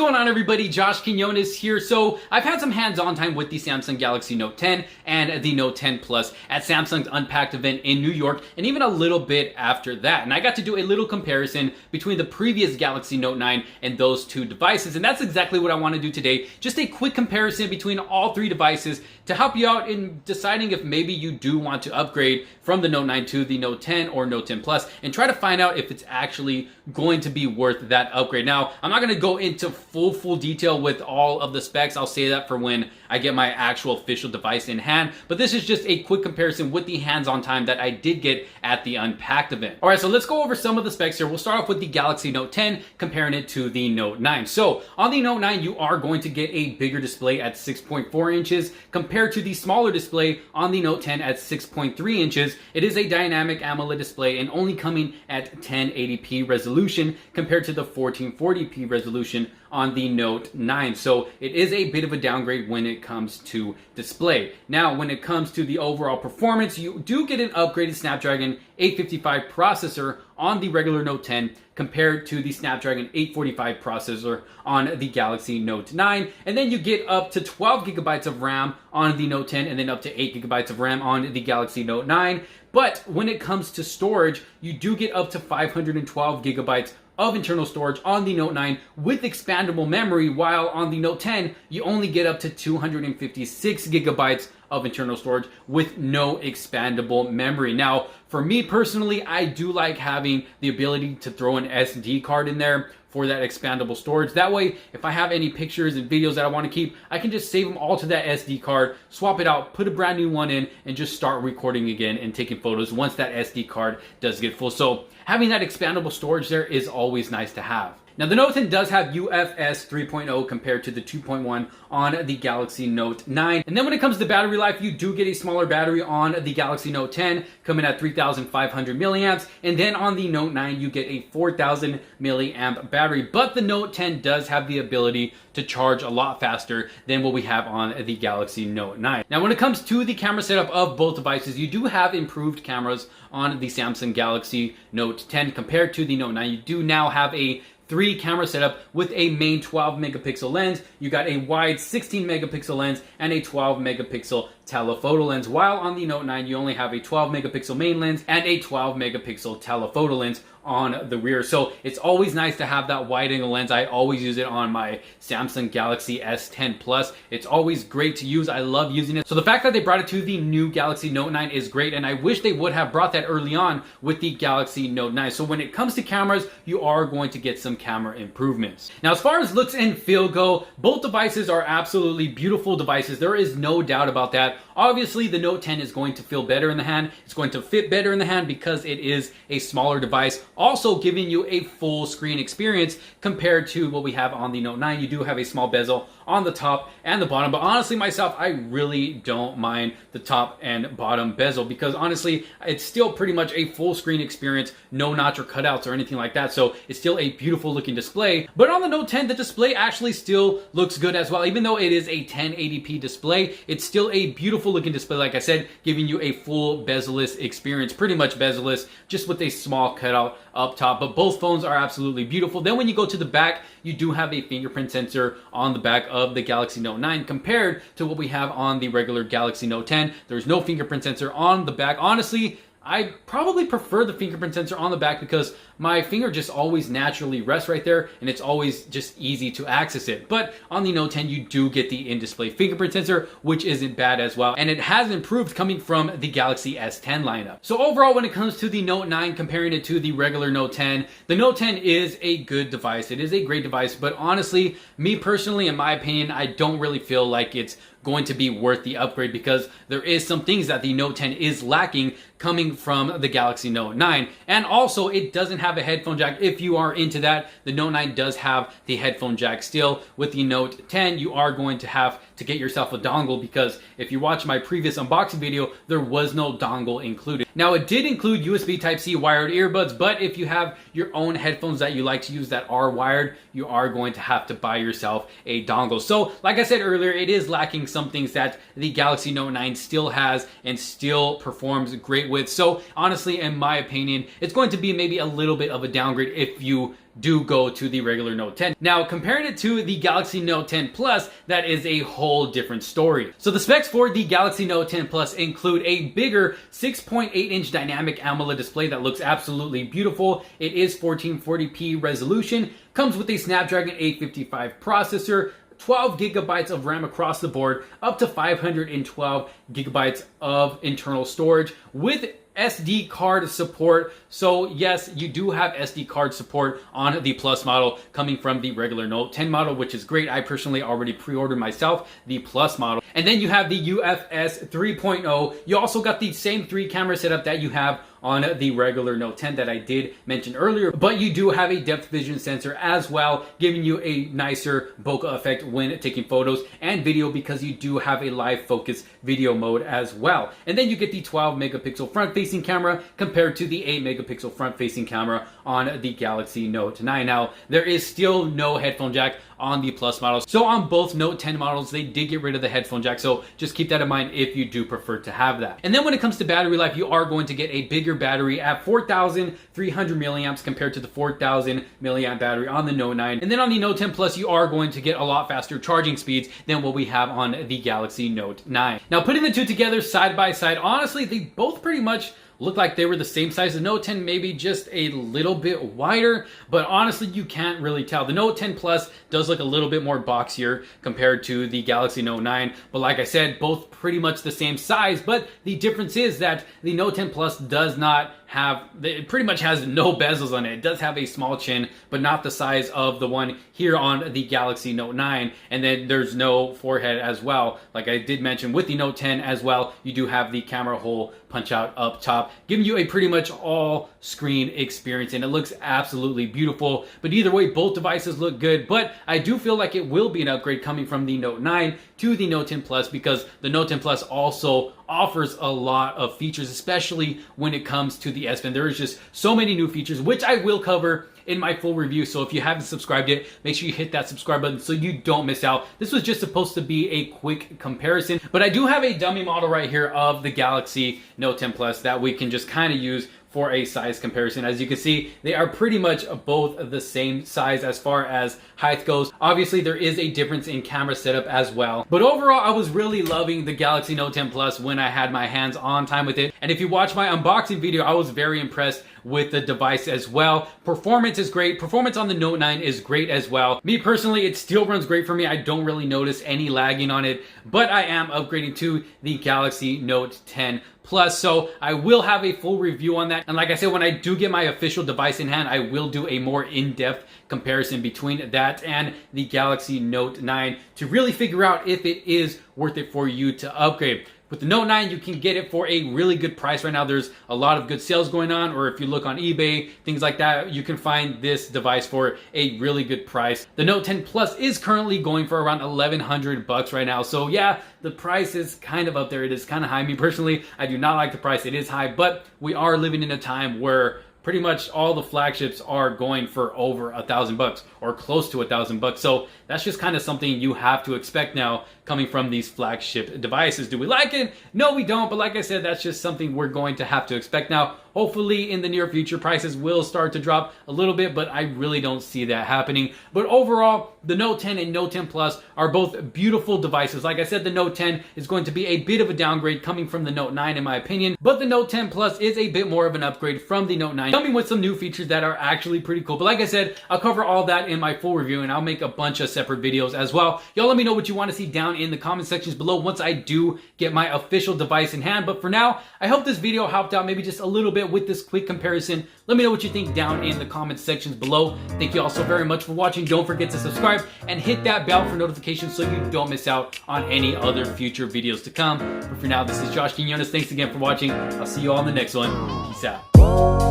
going on, everybody? Josh Quinones here. So I've had some hands-on time with the Samsung Galaxy Note 10 and the Note 10 Plus at Samsung's Unpacked event in New York, and even a little bit after that. And I got to do a little comparison between the previous Galaxy Note 9 and those two devices, and that's exactly what I want to do today. Just a quick comparison between all three devices to help you out in deciding if maybe you do want to upgrade from the Note 9 to the Note 10 or Note 10 Plus, and try to find out if it's actually going to be worth that upgrade. Now, I'm not going to go into full detail with all of the specs. I'll say that for when I get my actual official device in hand, but this is just a quick comparison with the hands-on time that I did get at the Unpacked event. Alright, so let's go over some of the specs here. We'll start off with the Galaxy Note 10, comparing it to the Note 9. So, on the Note 9, you are going to get a bigger display at 6.4 inches compared to the smaller display on the Note 10 at 6.3 inches. It is a dynamic AMOLED display and only coming at 1080p resolution compared to the 1440p resolution on the Note 9. So it is a bit of a downgrade when it comes to display. Now, when it comes to the overall performance, you do get an upgraded Snapdragon 855 processor on the regular Note 10 compared to the Snapdragon 845 processor on the Galaxy Note 9. And then you get up to 12 gigabytes of RAM on the Note 10 and then up to 8 gigabytes of RAM on the Galaxy Note 9. But when it comes to storage, you do get up to 512 gigabytes of internal storage on the Note 9 with expandable memory, while on the Note 10 you only get up to 256 gigabytes of internal storage with no expandable memory. Now, for me personally, I do like having the ability to throw an SD card in there for that expandable storage. That way, if I have any pictures and videos that I want to keep, I can just save them all to that SD card, swap it out, put a brand new one in, and just start recording again and taking photos once that SD card does get full. So having that expandable storage there is always nice to have. Now, the Note 10 does have UFS 3.0 compared to the 2.1 on the Galaxy Note 9. And then when it comes to battery life, you do get a smaller battery on the Galaxy Note 10, coming at 3,500 milliamps. And then on the Note 9, you get a 4,000 milliamp battery. But the Note 10 does have the ability to charge a lot faster than what we have on the Galaxy Note 9. Now, when it comes to the camera setup of both devices, you do have improved cameras on the Samsung Galaxy Note 10 compared to the Note 9. You do now have a 3 camera setup with a main 12 megapixel lens. You got a wide 16 megapixel lens and a 12 megapixel telephoto lens, while on the Note 9 you only have a 12 megapixel main lens and a 12 megapixel telephoto lens on the rear. So it's always nice to have that wide angle lens. I always use it on my Samsung Galaxy S10 Plus. It's always great to use. I love using it. So the fact that they brought it to the new Galaxy Note 9 is great, and I wish they would have brought that early on with the Galaxy Note 9. So when it comes to cameras, you are going to get some camera improvements. Now, as far as looks and feel go, both devices are absolutely beautiful devices. There is no doubt about that. Obviously, the Note 10 is going to feel better in the hand. It's going to fit better in the hand because it is a smaller device, also giving you a full screen experience compared to what we have on the Note 9. You do have a small bezel on the top and the bottom, but honestly myself, I really don't mind the top and bottom bezel because honestly, it's still pretty much a full screen experience, no notch or cutouts or anything like that, so it's still a beautiful looking display. But on the Note 10, the display actually still looks good as well. Even though it is a 1080p display, it's still a beautiful looking display, like I said, giving you a full bezel-less experience, pretty much bezel-less, just with a small cutout up top. But both phones are absolutely beautiful. Then when you go to the back, you do have a fingerprint sensor on the back of the Galaxy Note 9 compared to what we have on the regular Galaxy Note 10. There's no fingerprint sensor on the back. Honestly, I probably prefer the fingerprint sensor on the back because my finger just always naturally rests right there and it's always just easy to access it. But on the Note 10, you do get the in-display fingerprint sensor, which isn't bad as well. And it has improved coming from the Galaxy S10 lineup. So overall, when it comes to the Note 9, comparing it to the regular Note 10, the Note 10 is a good device. It is a great device, but honestly, me personally, in my opinion, I don't really feel like it's going to be worth the upgrade because there is some things that the Note 10 is lacking coming from the Galaxy Note 9. And also, it doesn't have a headphone jack. If you are into that, the Note 9 does have the headphone jack still. With the Note 10, you are going to have to get yourself a dongle because if you watch my previous unboxing video, there was no dongle included. Now, it did include USB Type-C wired earbuds, but if you have your own headphones that you like to use that are wired, you are going to have to buy yourself a dongle. So, like I said earlier, it is lacking some things that the Galaxy Note 9 still has and still performs great with. So, honestly, in my opinion, it's going to be maybe a little little bit of a downgrade if you do go to the regular Note 10. Now, comparing it to the Galaxy Note 10 Plus, that is a whole different story. So the specs for the Galaxy Note 10 Plus include a bigger 6.8-inch dynamic AMOLED display that looks absolutely beautiful. It is 1440p resolution, comes with a Snapdragon 855 processor, 12 gigabytes of RAM across the board, up to 512 gigabytes of internal storage with SD card support. So yes, you do have SD card support on the Plus model coming from the regular Note 10 model, which is great. I personally already pre-ordered myself the Plus model. And then you have the UFS 3.0. You also got the same 3-camera setup that you have on the regular Note 10 that I did mention earlier, but you do have a depth vision sensor as well, giving you a nicer bokeh effect when taking photos and video, because you do have a live focus video mode as well. And then you get the 12 megapixel front facing camera compared to the 8 megapixel front facing camera on the Galaxy Note 9. Now, there is still no headphone jack on the Plus models. So on both Note 10 models, they did get rid of the headphone jack. So just keep that in mind if you do prefer to have that. And then when it comes to battery life, you are going to get a bigger battery at 4,300 milliamps compared to the 4,000 milliamp battery on the Note 9. And then on the Note 10 Plus, you are going to get a lot faster charging speeds than what we have on the Galaxy Note 9. Now, putting the two together side by side, honestly, they both pretty much look like they were the same size. The Note 10 maybe just a little bit wider, but honestly, you can't really tell. The Note 10 Plus does look a little bit more boxier compared to the Galaxy Note 9, but like I said, both pretty much the same size, but the difference is that the Note 10 Plus does not have, it pretty much has no bezels on it. It does have a small chin, but not the size of the one here on the Galaxy Note 9. And then there's no forehead as well. Like I did mention with the Note 10 as well, you do have the camera hole punch out up top, giving you a pretty much all screen experience, and it looks absolutely beautiful. But either way, both devices look good, but I do feel like it will be an upgrade coming from the Note 9 to the Note 10 Plus, because the Note 10 Plus also offers a lot of features, especially when it comes to the S Pen. There is just so many new features, which I will cover in my full review. So if you haven't subscribed yet, make sure you hit that subscribe button so you don't miss out. This was just supposed to be a quick comparison, but I do have a dummy model right here of the Galaxy Note 10 Plus that we can just kind of use for a size comparison. As you can see, they are pretty much both the same size as far as height goes. Obviously, there is a difference in camera setup as well. But overall, I was really loving the Galaxy Note 10 Plus when I had my hands on time with it. And if you watch my unboxing video, I was very impressed with the device as well. Performance is great. Performance on the Note 9 is great as well. Me personally, it still runs great for me. I don't really notice any lagging on it, but I am upgrading to the Galaxy Note 10 Plus, so I will have a full review on that. And like I said, when I do get my official device in hand, I will do a more in-depth comparison between that and the Galaxy Note 9 to really figure out if it is worth it for you to upgrade. With the Note 9, you can get it for a really good price right now. There's a lot of good sales going on, or if you look on eBay, things like that, you can find this device for a really good price. The Note 10 Plus is currently going for around $1,100 right now. So yeah, the price is kind of up there. It is kind of high. Me personally, I do not like the price. It is high, but we are living in a time where pretty much all the flagships are going for over $1,000 or close to $1,000. So that's just kind of something you have to expect now coming from these flagship devices. Do we like it? No, we don't. But like I said, that's just something we're going to have to expect now. Hopefully in the near future, prices will start to drop a little bit, but I really don't see that happening. But overall, the Note 10 and Note 10 Plus are both beautiful devices. Like I said, the Note 10 is going to be a bit of a downgrade coming from the Note 9 in my opinion, but the Note 10 Plus is a bit more of an upgrade from the Note 9, coming with some new features that are actually pretty cool. But like I said, I'll cover all that in my full review, and I'll make a bunch of separate videos as well. Y'all let me know what you want to see down in the comment sections below once I do get my official device in hand. But for now, I hope this video helped out maybe just a little bit with this quick comparison. Let me know what you think down in the comment sections below. Thank you all so very much for watching. Don't forget to subscribe and hit that bell for notifications so you don't miss out on any other future videos to come. But for now, this is Josh Quinones. Thanks again for watching. I'll see you all in the next one. Peace out.